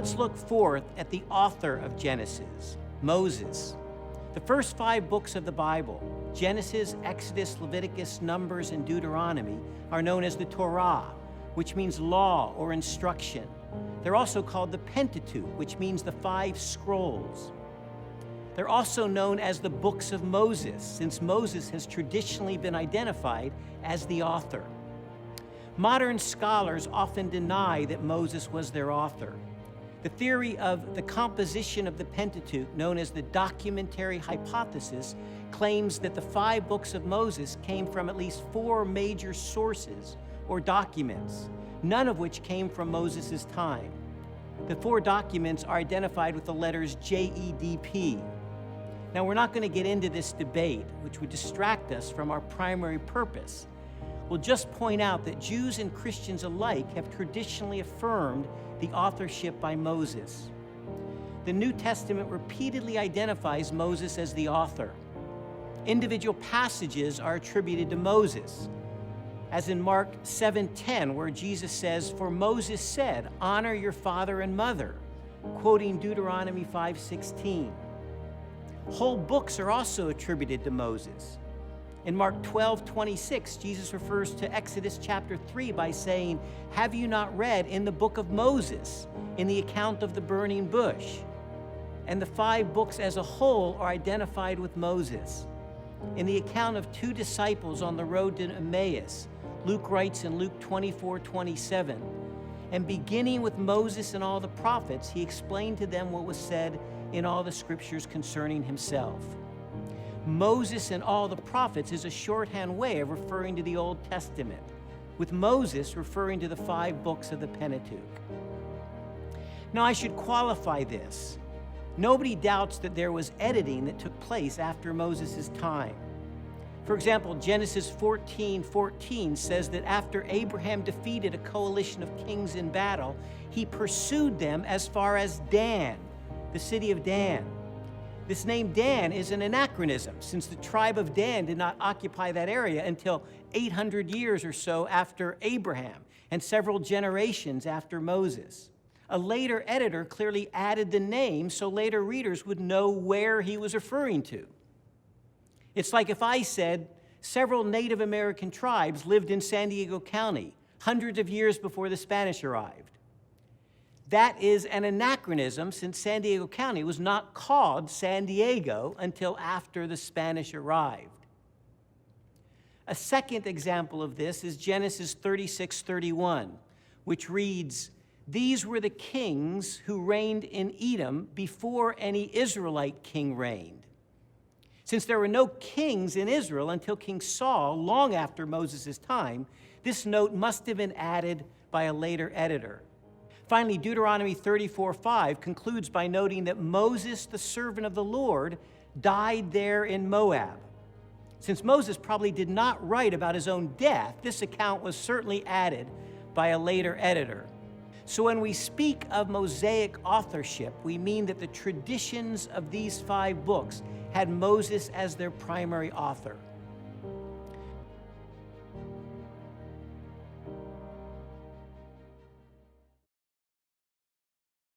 let's look forth at the author of Genesis, Moses. The first 5 books of the Bible, Genesis, Exodus, Leviticus, Numbers, and Deuteronomy, are known as the Torah, which means law or instruction. They're also called the Pentateuch, which means the 5 scrolls. They're also known as the books of Moses, since Moses has traditionally been identified as the author. Modern scholars often deny that Moses was their author. The theory of the composition of the Pentateuch, known as the documentary hypothesis, claims that the 5 books of Moses came from at least 4 major sources or documents, none of which came from Moses' time. The 4 documents are identified with the letters JEDP. Now, we're not going to get into this debate, which would distract us from our primary purpose. We'll just point out that Jews and Christians alike have traditionally affirmed the authorship by Moses. The New Testament repeatedly identifies Moses as the author. Individual passages are attributed to Moses, as in Mark 7:10, where Jesus says, "For Moses said, 'Honor your father and mother,'" quoting Deuteronomy 5:16. Whole books are also attributed to Moses. In Mark 12:26, Jesus refers to Exodus chapter 3 by saying, "Have you not read in the book of Moses, in the account of the burning bush?" And the 5 books as a whole are identified with Moses. In the account of 2 disciples on the road to Emmaus, Luke writes in Luke 24:27, "And beginning with Moses and all the prophets, he explained to them what was said in all the scriptures concerning himself." Moses and all the prophets is a shorthand way of referring to the Old Testament, with Moses referring to the 5 books of the Pentateuch. Now, I should qualify this. Nobody doubts that there was editing that took place after Moses' time. For example, Genesis 14:14 says that after Abraham defeated a coalition of kings in battle, he pursued them as far as Dan, the city of Dan. This name Dan is an anachronism, since the tribe of Dan did not occupy that area until 800 years or so after Abraham and several generations after Moses. A later editor clearly added the name so later readers would know where he was referring to. It's like if I said several Native American tribes lived in San Diego County hundreds of years before the Spanish arrived. That is an anachronism, since San Diego County was not called San Diego until after the Spanish arrived. A second example of this is Genesis 36:31, which reads, "These were the kings who reigned in Edom before any Israelite king reigned." Since there were no kings in Israel until King Saul, long after Moses' time, this note must have been added by a later editor. Finally, Deuteronomy 34:5 concludes by noting that Moses, the servant of the Lord, died there in Moab. Since Moses probably did not write about his own death, this account was certainly added by a later editor. So when we speak of Mosaic authorship, we mean that the traditions of these 5 books had Moses as their primary author.